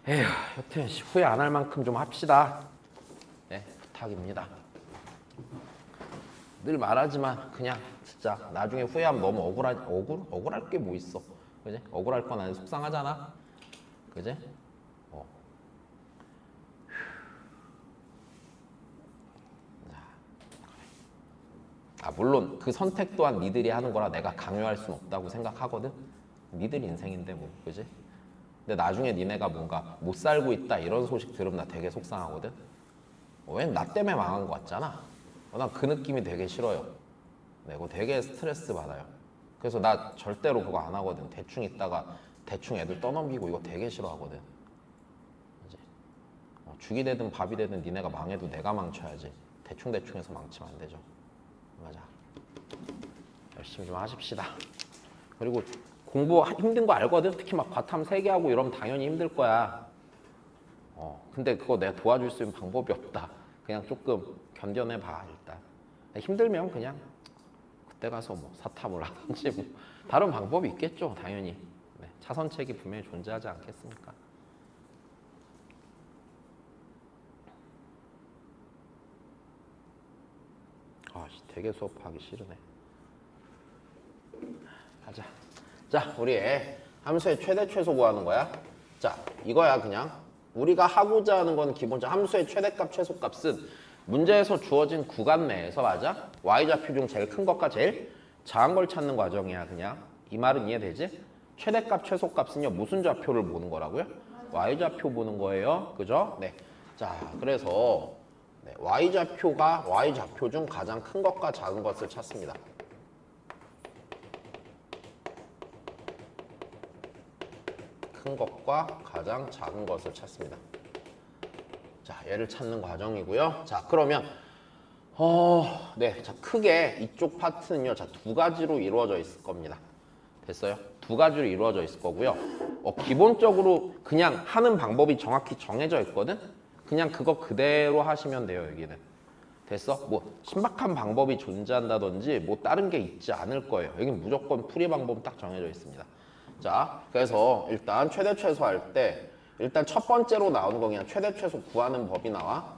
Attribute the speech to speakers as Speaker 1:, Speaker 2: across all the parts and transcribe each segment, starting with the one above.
Speaker 1: 에휴, 여튼 후회 안 할 만큼 좀 합시다. 네, 부탁입니다. 늘 말하지만 그냥 진짜 나중에 후회하면 너무 억울할 게 뭐 있어. 그지? 억울할 건 아니고 속상하잖아. 그지? 어. 물론 그 선택 또한 니들이 하는 거라 내가 강요할 수는 없다고 생각하거든. 니들 인생인데 뭐, 그지? 근데 나중에 니네가 뭔가 못 살고 있다 이런 소식 들으면 나 되게 속상하거든. 왜냐면 나 때문에 망한 거 같잖아. 난 그 느낌이 되게 싫어요. 네, 그거 되게 스트레스 받아요. 그래서 나 절대로 그거 안 하거든. 대충 있다가 대충 애들 떠넘기고 이거 되게 싫어하거든. 그지? 죽이 되든 밥이 되든 니네가 망해도 내가 망쳐야지. 대충대충해서 망치면 안 되죠. 맞아. 열심히 좀 하십시다. 그리고 공부 힘든 거 알거든. 특히 막 과탐 3개 하고 이러면 당연히 힘들 거야. 근데 그거 내가 도와줄 수 있는 방법이 없다. 그냥 조금 견뎌내봐 일단. 힘들면 그냥 그때 가서 뭐 사탐을 하든지 뭐 다른 방법이 있겠죠. 당연히. 네, 차선책이 분명히 존재하지 않겠습니까? 되게 수업하기 싫으네. 가자. 자, 우리 애 함수의 최대 최소 구하는 거야. 자, 이거야 그냥. 우리가 하고자 하는 건 기본적으로 함수의 최대값 최소값은 문제에서 주어진 구간 내에서 맞아? y좌표 중 제일 큰 것과 제일 작은 걸 찾는 과정이야 그냥. 이 말은 이해되지? 최대값 최소값은요 무슨 좌표를 보는 거라고요? y좌표 보는 거예요. 그죠? 네. 자, 그래서 네, y좌표가 y좌표 중 가장 큰 것과 작은 것을 찾습니다. 큰 것과 가장 작은 것을 찾습니다. 자, 얘를 찾는 과정이고요. 자, 그러면 네, 자, 크게 이쪽 파트는요, 자, 2가지로 이루어져 있을 겁니다. 됐어요? 2가지로 이루어져 있을 거고요. 기본적으로 그냥 하는 방법이 정확히 정해져 있거든? 그냥 그거 그대로 하시면 돼요, 여기는. 됐어? 뭐 신박한 방법이 존재한다든지 뭐 다른 게 있지 않을 거예요. 여기는 무조건 풀이 방법은 딱 정해져 있습니다. 자, 그래서 일단 최대 최소 할 때 일단 첫 번째로 나오는 거 그냥 최대 최소 구하는 법이 나와.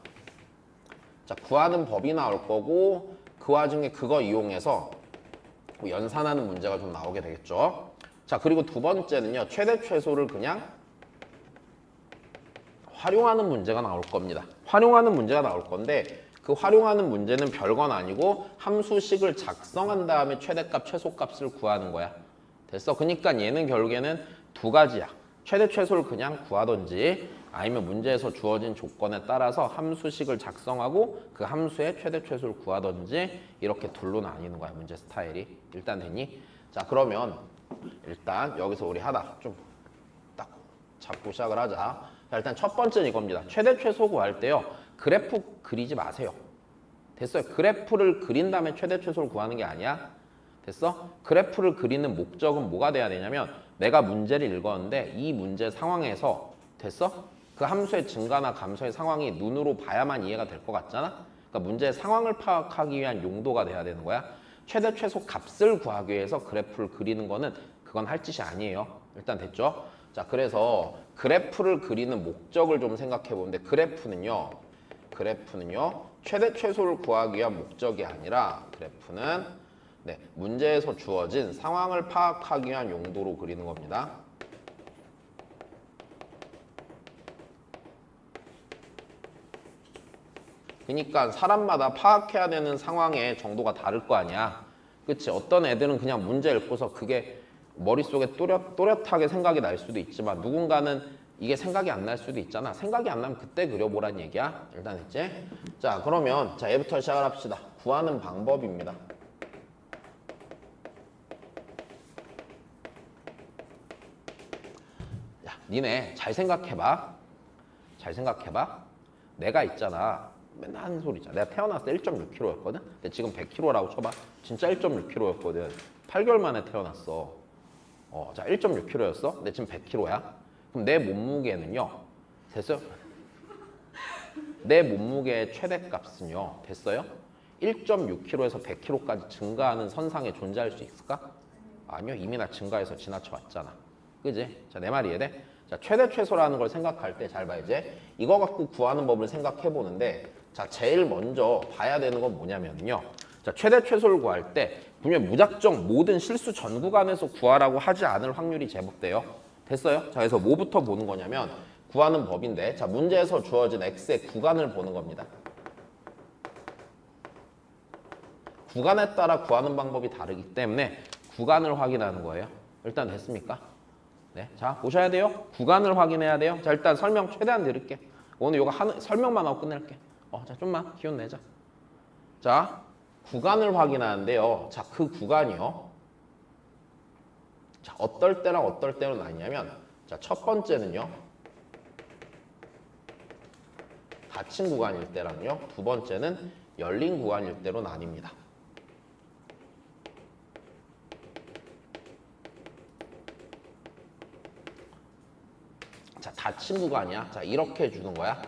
Speaker 1: 자, 구하는 법이 나올 거고 그 와중에 그거 이용해서 연산하는 문제가 좀 나오게 되겠죠. 자, 그리고 두 번째는요. 최대 최소를 그냥 활용하는 문제가 나올 겁니다. 활용하는 문제가 나올 건데 그 활용하는 문제는 별건 아니고 함수식을 작성한 다음에 최대값 최소값을 구하는 거야. 됐어? 그러니까 얘는 결국에는 2가지야. 최대 최소를 그냥 구하든지 아니면 문제에서 주어진 조건에 따라서 함수식을 작성하고 그 함수의 최대 최소를 구하든지 이렇게 둘로 나뉘는 거야. 문제 스타일이. 일단 됐니? 자, 그러면 일단 여기서 우리 하나 좀 딱 잡고 시작을 하자. 자, 일단 첫 번째는 이겁니다. 최대 최소 구할 때요. 그래프 그리지 마세요. 됐어요? 그래프를 그린 다음에 최대 최소를 구하는 게 아니야. 됐어? 그래프를 그리는 목적은 뭐가 돼야 되냐면 내가 문제를 읽었는데 이 문제 상황에서 됐어? 그 함수의 증가나 감소의 상황이 눈으로 봐야만 이해가 될 것 같잖아? 그러니까 문제의 상황을 파악하기 위한 용도가 돼야 되는 거야. 최대 최소 값을 구하기 위해서 그래프를 그리는 거는 그건 할 짓이 아니에요. 일단 됐죠? 자, 그래서 그래프를 그리는 목적을 좀 생각해 보는데 그래프는요. 최대 최소를 구하기 위한 목적이 아니라 그래프는 네, 문제에서 주어진 상황을 파악하기 위한 용도로 그리는 겁니다. 그러니까 사람마다 파악해야 되는 상황의 정도가 다를 거 아니야. 그치? 어떤 애들은 그냥 문제 읽고서 그게 머릿속에 또렷하게 생각이 날 수도 있지만 누군가는 이게 생각이 안 날 수도 있잖아. 생각이 안 나면 그때 그려보란 얘기야. 일단 됐지? 자, 그러면 자 얘부터 시작을 합시다. 구하는 방법입니다. 야, 니네 잘 생각해봐. 잘 생각해봐. 내가 있잖아. 맨날 하는 소리 있잖아. 내가 태어났을 때 1.6kg였거든? 근데 지금 100kg라고 쳐봐. 진짜 1.6kg였거든. 8개월 만에 태어났어. 자, 1.6kg였어? 근데 지금 100kg야. 그럼 내 몸무게는요. 됐어요? 내 몸무게의 최대값은요. 됐어요? 1.6kg에서 100kg까지 증가하는 선상에 존재할 수 있을까? 아니요. 이미 나 증가해서 지나쳐 왔잖아. 그지? 자, 내 말이 이해돼? 자, 최대 최소라는 걸 생각할 때 잘 봐 이제 이거 갖고 구하는 법을 생각해 보는데 자, 제일 먼저 봐야 되는 건 뭐냐면요. 자, 최대 최소를 구할 때 분명 무작정 모든 실수 전 구간에서 구하라고 하지 않을 확률이 제법 돼요. 됐어요? 자, 그래서 뭐부터 보는 거냐면 구하는 법인데 자, 문제에서 주어진 x의 구간을 보는 겁니다. 구간에 따라 구하는 방법이 다르기 때문에 구간을 확인하는 거예요. 일단 됐습니까? 네, 자 보셔야 돼요. 구간을 확인해야 돼요. 자 일단 설명 최대한 드릴게. 오늘 이거 설명만 하고 끝낼게. 자 좀만 기운 내자. 자 구간을 확인하는데요. 자 그 구간이요. 자 어떨 때랑 어떨 때로 나뉘냐면 자 첫 번째는요. 닫힌 구간일 때랑요. 두 번째는 열린 구간일 때로 나뉩니다. 자, 닫힌 구간이야. 자, 이렇게 해주는 거야.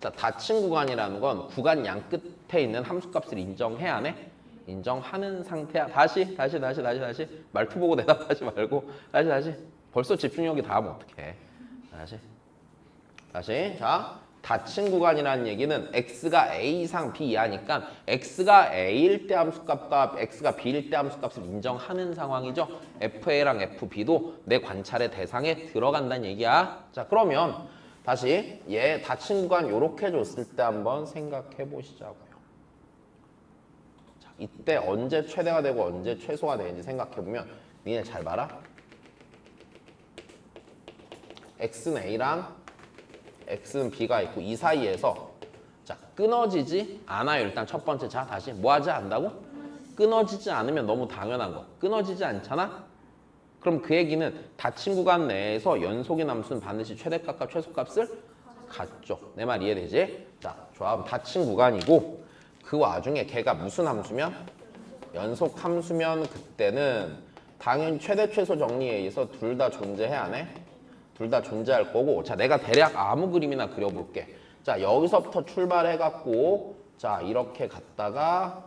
Speaker 1: 자, 닫힌 구간이라는 건 구간 양 끝에 있는 함수값을 인정해야 하네? 인정하는 상태야. 다시. 말투 보고 대답하지 말고. 다시. 벌써 집중력이 닿으면 어떡해. 다시. 자, 닫힌 구간이라는 얘기는 x가 a 이상 b 이하니까 x가 a일 때 함수값과 x가 b일 때 함수값을 인정하는 상황이죠. fa랑 fb도 내 관찰의 대상에 들어간다는 얘기야. 자 그러면 다시 얘 닫힌 구간 이렇게 줬을 때 한번 생각해 보시자고요. 자, 이때 언제 최대가 되고 언제 최소가 되는지 생각해 보면 니네 잘 봐라. x는 a랑 x는 b가 있고 이 사이에서 자 끊어지지 않아요. 일단 첫 번째 자 다시 뭐 하지 않는다고? 끊어지지 않으면 너무 당연한 거. 끊어지지 않잖아? 그럼 그 얘기는 닫힌 구간 내에서 연속인 함수는 반드시 최대값과 최소값을 갖죠. 내 말 이해되지? 자 좋아. 그럼 닫힌 구간이고 그 와중에 걔가 무슨 함수면? 연속 함수면 그때는 당연히 최대 최소 정리에 의해서 둘 다 존재해야 하네? 둘 다 존재할 거고 자 내가 대략 아무 그림이나 그려볼게. 자 여기서부터 출발해갖고 자 이렇게 갔다가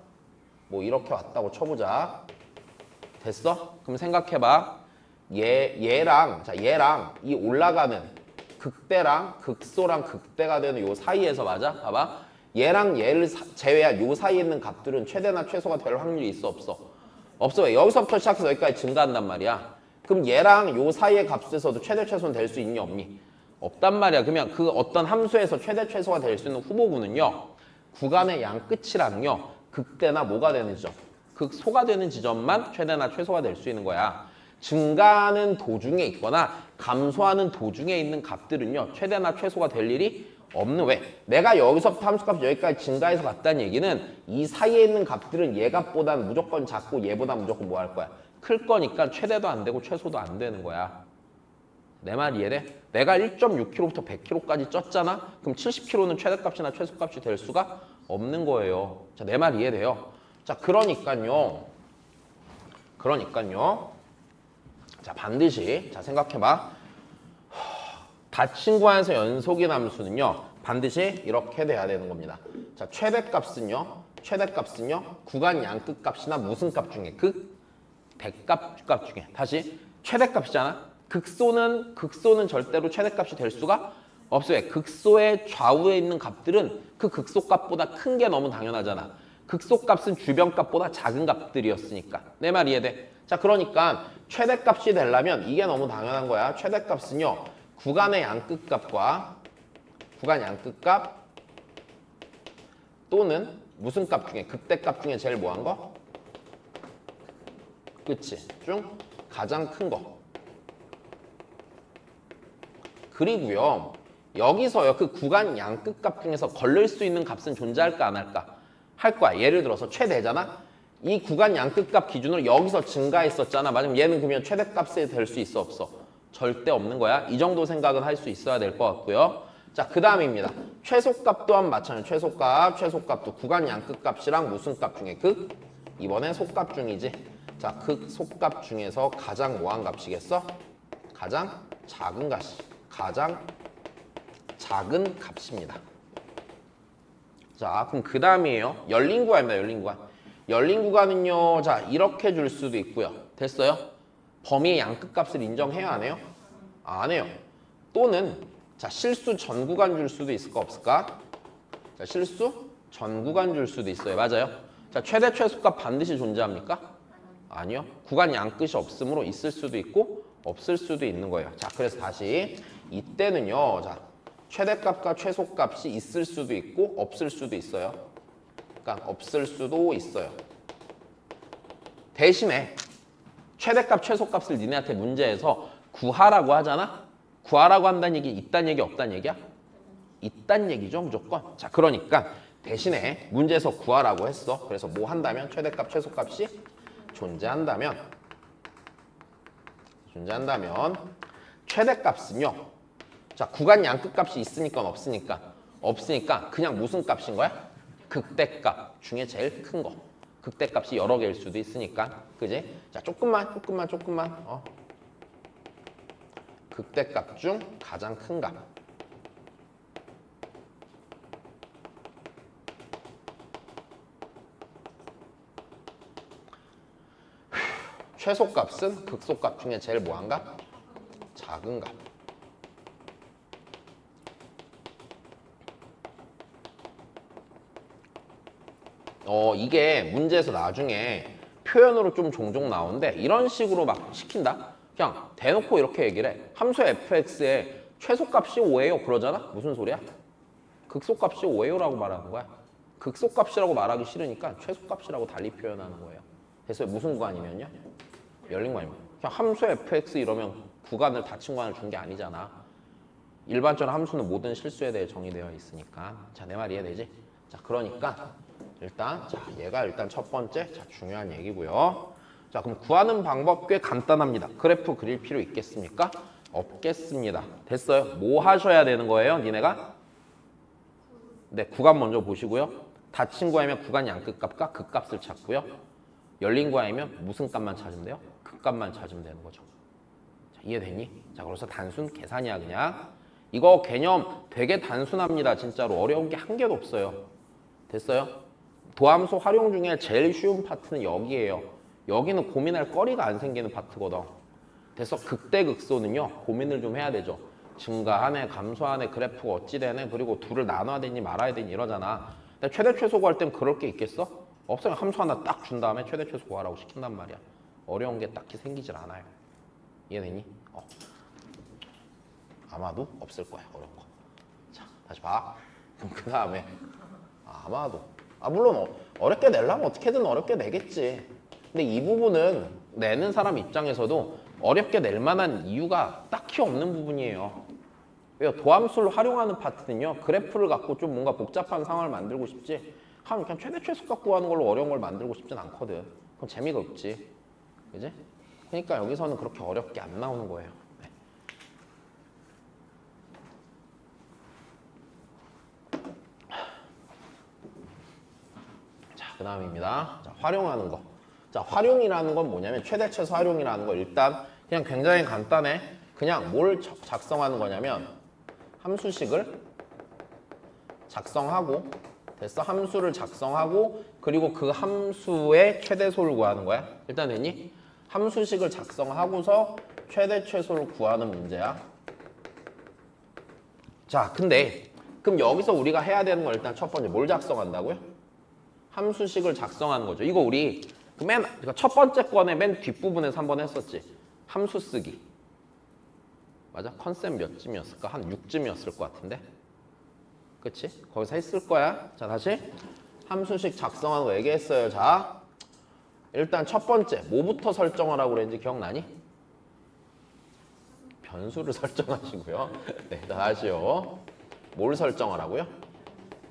Speaker 1: 뭐 이렇게 왔다고 쳐보자. 됐어? 그럼 생각해봐. 얘랑 이 올라가는 극대랑 극소랑 극대가 되는 요 사이에서 맞아? 봐봐. 얘랑 얘를 제외한 요 사이에 있는 값들은 최대나 최소가 될 확률이 있어 없어? 없어. 왜? 여기서부터 시작해서 여기까지 증가한단 말이야. 그럼 얘랑 요 사이의 값에서도 최대 최소는 될 수 있니 없니? 없단 말이야. 그러면 그 어떤 함수에서 최대 최소가 될 수 있는 후보군은요. 구간의 양 끝이랑요. 극대나 뭐가 되는 지점? 극소가 되는 지점만 최대나 최소가 될 수 있는 거야. 증가하는 도중에 있거나 감소하는 도중에 있는 값들은요. 최대나 최소가 될 일이 없는 왜? 내가 여기서부터 함수값 여기까지 증가해서 갔다는 얘기는 이 사이에 있는 값들은 얘 값보다는 무조건 작고 얘보다 무조건 뭐 할 거야? 클 거니까 최대도 안 되고 최소도 안 되는 거야. 내 말 이해돼? 내가 1.6kg부터 100kg까지 쪘잖아? 그럼 70kg는 최대값이나 최소값이 될 수가 없는 거예요. 자, 내 말 이해돼요? 자, 그러니까요. 자, 반드시 자 생각해봐. 닫힌 구간에서 연속인 함수는요. 반드시 이렇게 돼야 되는 겁니다. 자, 최대값은요. 구간 양끝 값이나 무슨 값 중에 대값 중에 다시 최대값이잖아. 극소는 절대로 최대값이 될 수가 없어요. 극소의 좌우에 있는 값들은 그 극소값보다 큰 게 너무 당연하잖아. 극소값은 주변값보다 작은 값들이었으니까. 내 말 이해돼? 자, 그러니까 최대값이 되려면 이게 너무 당연한 거야. 최대값은요. 구간의 양끝값과 구간 양끝값 또는 무슨 값 중에 극대값 중에 제일 뭐한 거? 그치? 중 가장 큰 거. 그리고요. 여기서요. 그 구간 양끝값 중에서 걸릴 수 있는 값은 존재할까 안 할까? 할 거야. 예를 들어서 최대잖아. 이 구간 양끝값 기준으로 여기서 증가했었잖아. 맞으면 얘는 그러면 최대값이 될 수 있어 없어? 절대 없는 거야. 이 정도 생각은 할 수 있어야 될 것 같고요. 자, 그 다음입니다. 최소값 또한 마찬가지. 최소값도 구간 양끝값이랑 무슨 값 중에 이번엔 소값 중이지. 자, 속값 중에서 가장 뭐한 값이겠어? 가장 작은 값입니다. 자, 그럼 그 다음이에요. 열린 구간입니다. 열린 구간은요. 자, 이렇게 줄 수도 있고요. 됐어요? 범위의 양끝 값을 인정해요? 안 해요? 안 해요. 또는 자 실수 전 구간 줄 수도 있을까 없을까? 자 실수 전 구간 줄 수도 있어요. 맞아요. 자 최대 최소값 반드시 존재합니까? 아니요. 구간 양 끝이 없으므로 있을 수도 있고 없을 수도 있는 거예요. 자 그래서 다시 이때는요. 자 최대값과 최소값이 있을 수도 있고 없을 수도 있어요. 그러니까 없을 수도 있어요. 대신에 최대값 최소값을 니네한테 문제에서 구하라고 하잖아. 구하라고 한다는 얘기 있다는 얘기 없다는 얘기야? 있다는 얘기죠 무조건. 자 그러니까 대신에 문제에서 구하라고 했어. 그래서 뭐 한다면 최대값 최소값이 존재한다면 최대값은요. 자 구간 양끝 값이 있으니까 없으니까 그냥 무슨 값인 거야? 극대값 중에 제일 큰 거. 극대값이 여러 개일 수도 있으니까 그지? 자 조금만 극대값 중 가장 큰 값. 최소값은 극소값 중에 제일 뭐한 값? 작은 값. 이게 문제에서 나중에 표현으로 좀 종종 나오는데 이런 식으로 막 시킨다? 그냥 대놓고 이렇게 얘기를 해. 함수 fx의 최소값이 5예요 그러잖아? 무슨 소리야? 극소값이 5예요라고 말하는 거야. 극소값이라고 말하기 싫으니까 최소값이라고 달리 표현하는 거예요. 그래서 무슨 구간이면요? 열린 구간이면 그냥 함수 fx 이러면 구간을 닫힌 구간을 준 게 아니잖아. 일반적으로 함수는 모든 실수에 대해 정의되어 있으니까. 자, 내 말 이해되지? 자, 그러니까 일단 자 얘가 일단 첫 번째 자 중요한 얘기고요. 자 그럼 구하는 방법 꽤 간단합니다. 그래프 그릴 필요 있겠습니까? 없겠습니다. 됐어요. 뭐 하셔야 되는 거예요 니네가? 네 구간 먼저 보시고요. 닫힌 구간이면 구간 양끝값과 극값을 찾고요. 열린 구간이면 무슨 값만 찾으면 돼요? 극값만 찾으면 되는 거죠. 자, 이해되니? 자 그래서 단순 계산이야 그냥. 이거 개념 되게 단순합니다. 진짜로 어려운 게 한 개도 없어요. 됐어요? 도함수 활용 중에 제일 쉬운 파트는 여기예요. 여기는 고민할 거리가 안 생기는 파트거든. 그래서 극대극소는요. 고민을 좀 해야 되죠. 증가하네, 감소하네, 그래프가 어찌 되네, 그리고 둘을 나눠야 되니 말아야 되니 이러잖아. 근데 최대 최소 구할 땐 그럴 게 있겠어? 없어요. 함수 하나 딱 준 다음에 최대 최소 구하라고 시킨단 말이야. 어려운 게 딱히 생기질 않아요. 이해되니? 아마도 없을 거야. 어려운 거. 자, 다시 봐. 그럼 그 다음에 아마도 물론 어렵게 내려면 어떻게든 어렵게 내겠지. 근데 이 부분은 내는 사람 입장에서도 어렵게 낼 만한 이유가 딱히 없는 부분이에요. 왜요? 도함수를 활용하는 파트는요. 그래프를 갖고 좀 뭔가 복잡한 상황을 만들고 싶지 하면 그냥 최대 최소 갖고 하는 걸로 어려운 걸 만들고 싶진 않거든. 그럼 재미가 없지. 그지? 그러니까 여기서는 그렇게 어렵게 안 나오는 거예요. 네. 그 다음입니다. 자, 활용하는 거. 자, 활용이라는 건 뭐냐면 최대 최소 활용이라는 거 일단 그냥 굉장히 간단해. 그냥 뭘 작성하는 거냐면 함수식을 작성하고 됐어? 함수를 작성하고 그리고 그 함수의 최대소를 구하는 거야. 일단 됐니? 함수식을 작성하고서 최대 최소를 구하는 문제야. 자, 근데 그럼 여기서 우리가 해야 되는 건 일단 첫 번째 뭘 작성한다고요? 함수식을 작성하는 거죠. 이거 우리 그러니까 첫 번째 건의 맨 뒷부분에서 한번 했었지. 함수 쓰기. 맞아? 컨셉 몇 쯤이었을까? 한 6쯤이었을 것 같은데. 그치? 거기서 했을 거야. 자, 다시 함수식 작성하는 거 얘기했어요. 자, 일단 첫 번째 뭐부터 설정을 하고 그랬는지 기억나니? 변수를 설정하시고요. 네, 다시요. 뭘 설정하라고요?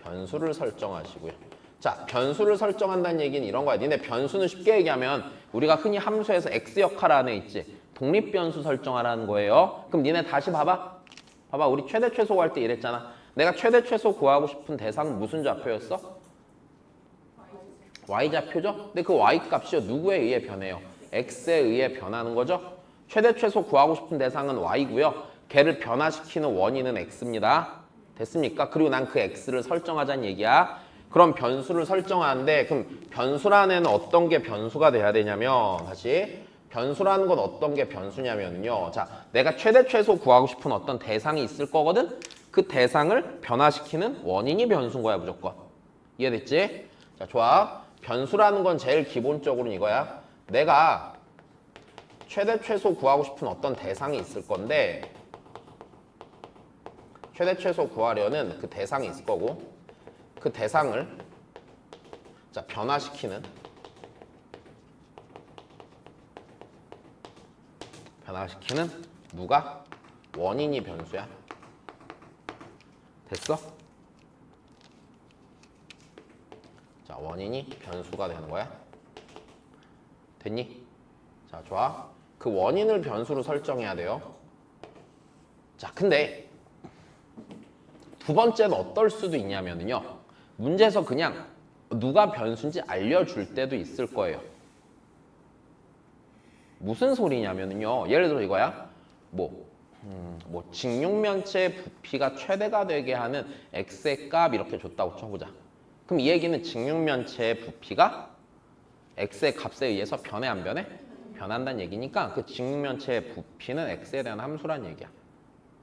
Speaker 1: 변수를 설정하시고요. 자, 변수를 설정한다는 얘기는 이런 거야. 니네 변수는 쉽게 얘기하면 우리가 흔히 함수에서 x 역할 안에 있지. 독립변수 설정하라는 거예요. 그럼 니네 다시 봐봐. 봐봐, 우리 최대 최소 구할 때 이랬잖아. 내가 최대 최소 구하고 싶은 대상은 무슨 좌표였어? y좌표죠? 근데 그 y값이요 누구에 의해 변해요? x에 의해 변하는 거죠? 최대 최소 구하고 싶은 대상은 y고요. 걔를 변화시키는 원인은 x입니다. 됐습니까? 그리고 난 그 x를 설정하자는 얘기야. 그럼 변수를 설정하는데 그럼 변수란에는 어떤 게 변수가 돼야 되냐면 다시 변수라는 건 어떤 게 변수냐면요. 자, 내가 최대 최소 구하고 싶은 어떤 대상이 있을 거거든. 그 대상을 변화시키는 원인이 변수인 거야, 무조건. 이해됐지? 자, 좋아. 변수라는 건 제일 기본적으로는 이거야. 내가 최대 최소 구하고 싶은 어떤 대상이 있을 건데 최대 최소 구하려는 그 대상이 있을 거고 그 대상을 자, 변화시키는 누가? 원인이 변수야. 됐어? 자, 원인이 변수가 되는 거야. 됐니? 자, 좋아. 그 원인을 변수로 설정해야 돼요. 자, 근데 두 번째는 어떨 수도 있냐면요. 문제에서 그냥 누가 변수인지 알려줄 때도 있을 거예요. 무슨 소리냐면요. 예를 들어 이거야. 직육면체 부피가 최대가 되게 하는 x의 값 이렇게 줬다고 쳐보자. 그럼 이 얘기는 직육면체의 부피가 x의 값에 의해서 변해 안 변해? 변한다는 얘기니까 그 직육면체의 부피는 x에 대한 함수란 얘기야.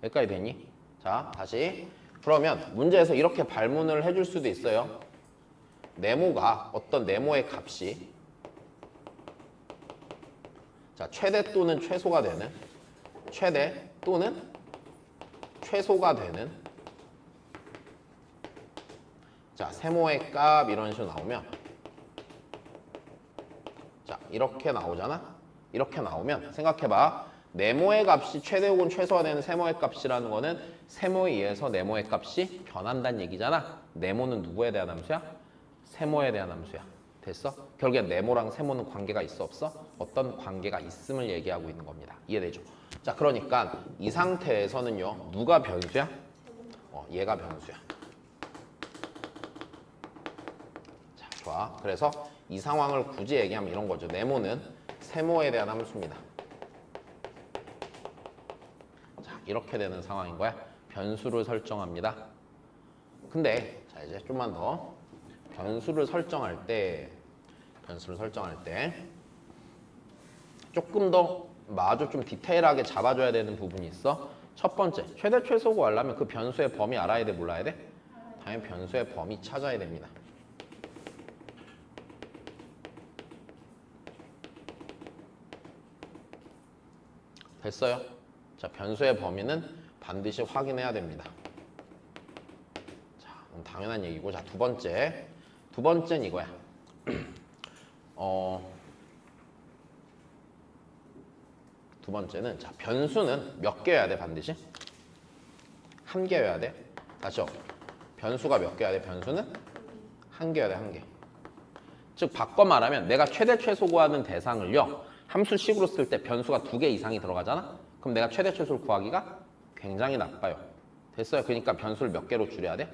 Speaker 1: 여기까지 되니? 자, 다시. 그러면 문제에서 이렇게 발문을 해줄 수도 있어요. 네모가 어떤 네모의 값이 자, 최대 또는 최소가 되는 최대 또는 최소가 되는 자, 세모의 값 이런 식으로 나오면 자, 이렇게 나오잖아. 이렇게 나오면 생각해봐. 네모의 값이 최대 혹은 최소가 되는 세모의 값이라는 거는 세모에 의해서 네모의 값이 변한다는 얘기잖아. 네모는 누구에 대한 함수야? 세모에 대한 함수야. 됐어? 결국에 네모랑 세모는 관계가 있어 없어? 어떤 관계가 있음을 얘기하고 있는 겁니다. 이해되죠? 자, 그러니까 이 상태에서는요. 누가 변수야? 얘가 변수야. 자, 좋아. 그래서 이 상황을 굳이 얘기하면 이런 거죠. 네모는 세모에 대한 함수입니다. 자, 이렇게 되는 상황인 거야. 변수를 설정합니다. 근데 자, 이제 좀만 더 변수를 설정할 때 조금 더 마저 좀 디테일하게 잡아줘야 되는 부분이 있어. 첫 번째, 최대 최소 구하려면 그 변수의 범위 알아야 돼, 몰라야 돼? 당연히 변수의 범위 찾아야 됩니다. 됐어요? 자, 변수의 범위는 반드시 확인해야 됩니다. 자, 그럼 당연한 얘기고. 자, 두 번째는 이거야. 두 번째는 자, 변수는 몇 개여야 돼, 반드시? 한 개여야 돼. 다시요. 변수가 몇 개여야 돼? 변수는 한 개여야 돼, 한 개. 즉 바꿔 말하면 내가 최대 최소 구하는 대상을요. 함수식으로 쓸 때 변수가 2개 이상이 들어가잖아? 그럼 내가 최대 최소를 구하기가 굉장히 나빠요. 됐어요? 그러니까 변수를 몇 개로 줄여야 돼?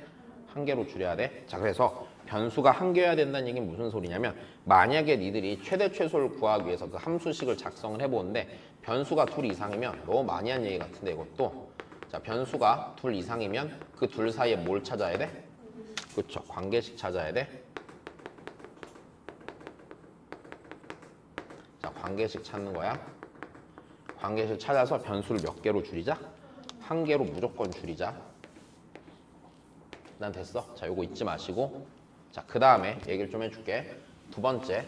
Speaker 1: 한 개로 줄여야 돼. 자, 그래서 변수가 한 개여야 된다는 얘기는 무슨 소리냐면 만약에 니들이 최대 최소를 구하기 위해서 그 함수식을 작성을 해보는데 변수가 2 이상이면 너무 많이 한 얘기 같은데 이것도 자, 변수가 2 이상이면 그 둘 사이에 뭘 찾아야 돼? 그쵸, 관계식 찾아야 돼. 자, 관계식 찾는 거야. 관계식 찾아서 변수를 몇 개로 줄이자? 한 개로 무조건 줄이자. 난 됐어. 자, 요거 잊지 마시고. 자, 그 다음에 얘기를 좀 해줄게. 두 번째.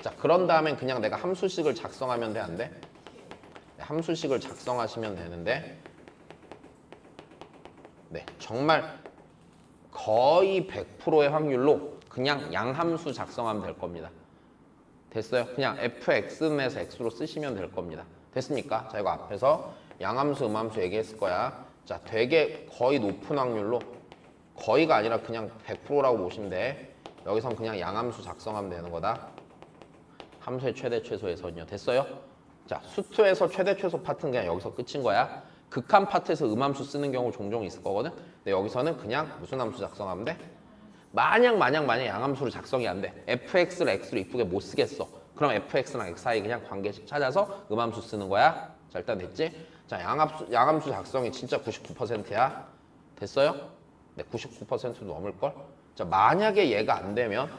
Speaker 1: 자, 그런 다음엔 그냥 내가 함수식을 작성하면 돼, 안 돼? 네, 함수식을 작성하시면 되는데 네, 정말 거의 100%의 확률로 그냥 양함수 작성하면 될 겁니다. 됐어요? 그냥 fx에서 x로 쓰시면 될 겁니다. 됐습니까? 자, 이거 앞에서 양함수, 음함수 얘기했을 거야. 자, 되게 거의 높은 확률로 거의가 아니라 그냥 100%라고 보시면 돼. 여기선 그냥 양함수 작성하면 되는 거다. 함수의 최대 최소에서는요. 됐어요? 자, 수투에서 최대 최소 파트는 그냥 여기서 끝인 거야. 극한 파트에서 음함수 쓰는 경우 종종 있을 거거든. 근데 여기서는 그냥 무슨 함수 작성하면 돼? 만약 양함수로 작성이 안 돼. fx를 x로 이쁘게 못 쓰겠어. 그럼 fx랑 x 사이 그냥 관계식 찾아서 음함수 쓰는 거야. 자, 일단 됐지? 자, 양함수 작성이 진짜 99%야. 됐어요? 네, 99%도 넘을걸? 자, 만약에 얘가 안 되면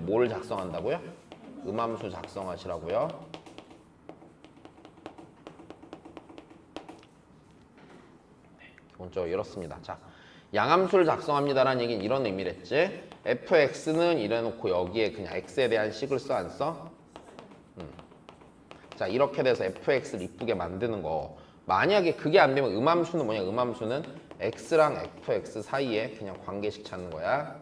Speaker 1: 뭘 작성한다고요? 음함수 작성하시라고요. 기본적으로 이렇습니다. 자, 양함수를 작성합니다라는 얘기는 이런 의미랬지. fx는 이래놓고 여기에 그냥 x에 대한 식을 써 안 써? 자, 이렇게 돼서 fx를 이쁘게 만드는 거. 만약에 그게 안 되면 음함수는 뭐냐? 음함수는 x랑 fx 사이에 그냥 관계식 찾는 거야.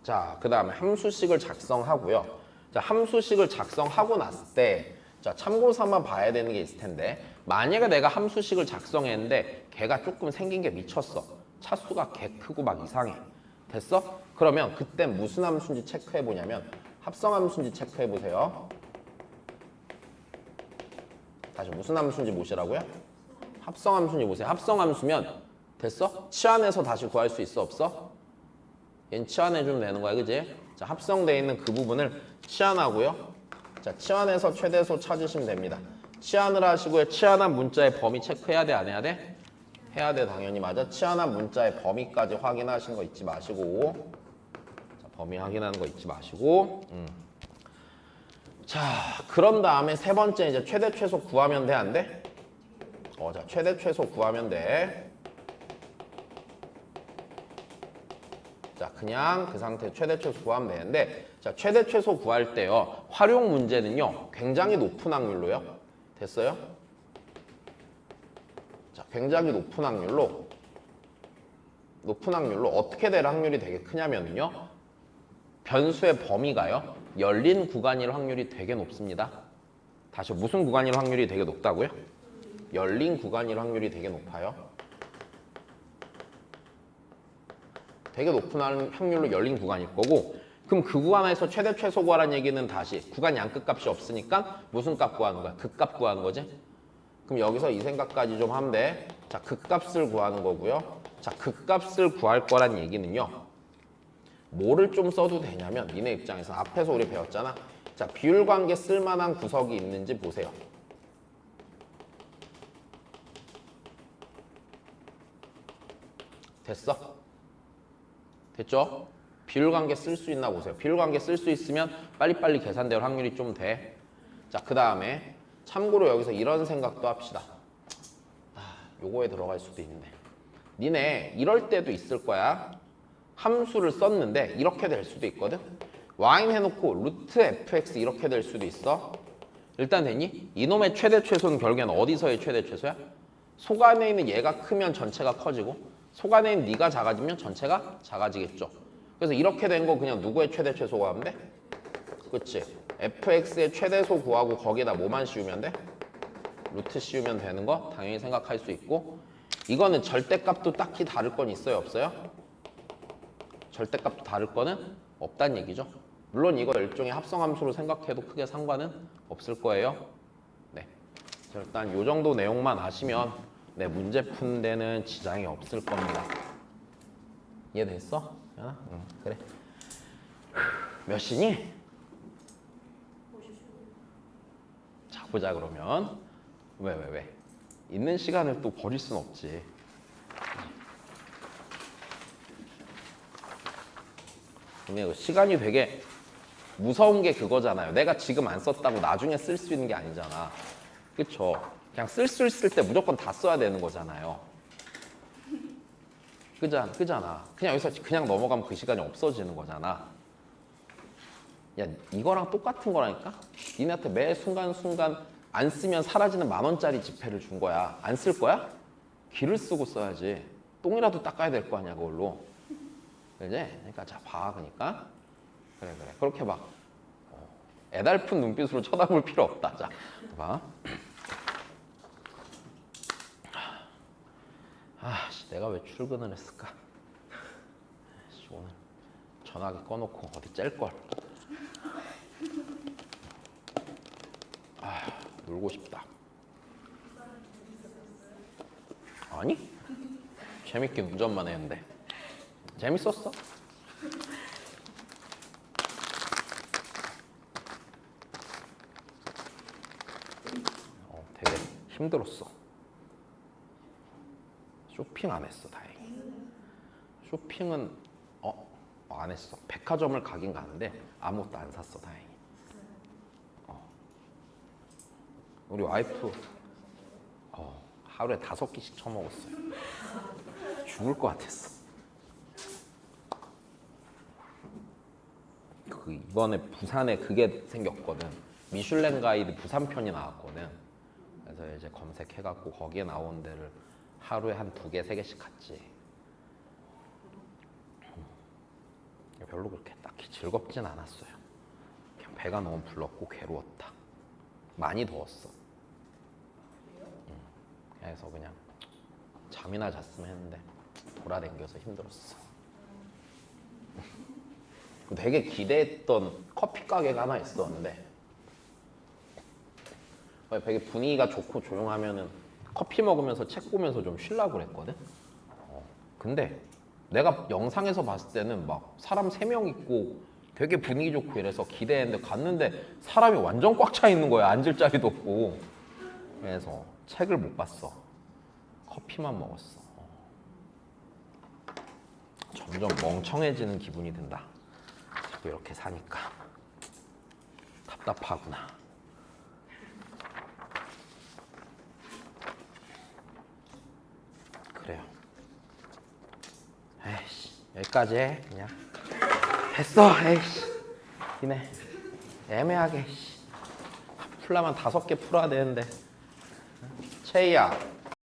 Speaker 1: 자, 그 다음에 함수식을 작성하고요. 자, 함수식을 작성하고 났을 때, 자, 참고 삼아 봐야 되는 게 있을 텐데, 만약에 내가 함수식을 작성했는데 걔가 조금 생긴 게 미쳤어. 차수가 개 크고 막 이상해. 됐어? 그러면 그때 무슨 함수인지 체크해 보냐면 합성함수인지 체크해 보세요. 다시 무슨 함수인지 보시라고요? 합성함수인지 보세요. 합성함수면 됐어? 치환해서 다시 구할 수 있어 없어? 얘는 치환해주면 되는 거야, 그지? 자, 합성되어 있는 그 부분을 치환하고요. 자, 치환해서 최대소 찾으시면 됩니다. 치환을 하시고요. 치환한 문자의 범위 체크해야 돼, 안 해야 돼? 해야 돼, 당연히 맞아. 치환한 문자의 범위까지 확인하시는 거 잊지 마시고. 자, 범위 확인하는 거 잊지 마시고. 자, 그런 다음에 세 번째 이제 최대 최소 구하면 돼, 안 돼? 자, 최대 최소 구하면 돼. 자, 그냥 그 상태 최대 최소 구하면 되는데, 자, 최대 최소 구할 때요. 활용 문제는요. 굉장히 높은 확률로요. 됐어요? 자, 굉장히 높은 확률로 어떻게 될 확률이 되게 크냐면요. 변수의 범위가요. 열린 구간일 확률이 되게 높습니다. 다시 무슨 구간일 확률이 되게 높다고요? 열린 구간일 확률이 되게 높아요. 되게 높은 확률로 열린 구간일 거고, 그럼 그 구간에서 최대 최소 구하라는 얘기는 다시 구간 양끝값이 없으니까 무슨 값 구하는 거야? 극값 구하는 거지? 그럼 여기서 이 생각까지 좀 하면 돼. 자, 극값을 구하는 거고요. 자, 극값을 구할 거란 얘기는요. 뭐를 좀 써도 되냐면 니네 입장에서 앞에서 우리 배웠잖아. 자, 비율관계 쓸만한 구석이 있는지 보세요. 됐어? 됐죠? 비율관계 쓸 수 있나 보세요. 비율관계 쓸 수 있으면 빨리빨리 계산될 확률이 좀 돼. 자, 그 다음에 참고로 여기서 이런 생각도 합시다. 요거에 들어갈 수도 있는데 니네 이럴 때도 있을 거야. 함수를 썼는데 이렇게 될 수도 있거든. y 해놓고 루트 fx 이렇게 될 수도 있어. 일단 됐니? 이놈의 최대 최소는 결국엔 어디서의 최대 최소야? 속 안에 있는 얘가 크면 전체가 커지고 속 안에 있는 네가 작아지면 전체가 작아지겠죠. 그래서 이렇게 된 거 그냥 누구의 최대 최소 구하면 돼? 그치? fx의 최대소 구하고 거기에다 뭐만 씌우면 돼? 루트 씌우면 되는 거 당연히 생각할 수 있고, 이거는 절대값도 딱히 다를 건 있어요 없어요? 절대값도 다를 거는 없다는 얘기죠. 물론 이거 일종의 합성함수로 생각해도 크게 상관은 없을 거예요. 네, 일단 이 정도 내용만 아시면 네, 문제 푼 데는 지장이 없을 겁니다. 이해됐어? 응, 그래. 몇 시니? 자, 보자 그러면. 왜? 있는 시간을 또 버릴 순 없지. 근데 시간이 되게 무서운 게 그거잖아요. 내가 지금 안 썼다고 나중에 쓸 수 있는 게 아니잖아. 그쵸? 그냥 쓸 수 있을 때 무조건 다 써야 되는 거잖아요. 그잖아. 그냥 여기서 그냥 넘어가면 그 시간이 없어지는 거잖아. 야, 이거랑 똑같은 거라니까? 니네한테 매 순간순간 안 쓰면 사라지는 10,000원짜리 지폐를 준 거야. 안 쓸 거야? 기를 쓰고 써야지. 똥이라도 닦아야 될 거 아니야, 그걸로. 그지? 그러니까 자, 봐. 그러니까. 그래. 그렇게 막 애달픈 눈빛으로 쳐다볼 필요 없다. 자, 봐. 내가 왜 출근을 했을까? 오늘 전화기 꺼놓고 어디 짤걸. 놀고 싶다. 아니? 재밌게 운전만 했는데. 재밌었어. 되게 힘들었어. 쇼핑 안 했어, 다행히. 쇼핑은 안 했어. 백화점을 가긴 가는데 아무것도 안 샀어, 다행히. 우리 와이프 하루에 5끼씩 처먹었어요. 죽을 것 같았어. 이번에 부산에 그게 생겼거든. 미슐랭 가이드 부산 편이 나왔거든. 그래서 이제 검색해갖고 거기에 나온 데를 하루에 한 2개, 3개씩 갔지. 별로 그렇게 딱히 즐겁진 않았어요. 그냥 배가 너무 불렀고 괴로웠다. 많이 더웠어. 그래서 그냥 잠이나 잤으면 했는데 돌아다녀서 힘들었어. 되게 기대했던 커피 가게가 하나 있었는데 되게 분위기가 좋고 조용하면은 커피 먹으면서 책 보면서 좀 쉬려고 그랬거든. 근데 내가 영상에서 봤을 때는 막 사람 3명 있고 되게 분위기 좋고 이래서 기대했는데 갔는데 사람이 완전 꽉 차 있는 거야. 앉을 자리도 없고. 그래서 책을 못 봤어. 커피만 먹었어. 점점 멍청해지는 기분이 든다. 자꾸 이렇게 사니까 답답하구나. 그래요. 에이씨, 여기까지 해. 그냥 됐어. 에이씨, 이네 애매하게. 풀라면 5개 풀어야 되는데. 채희야,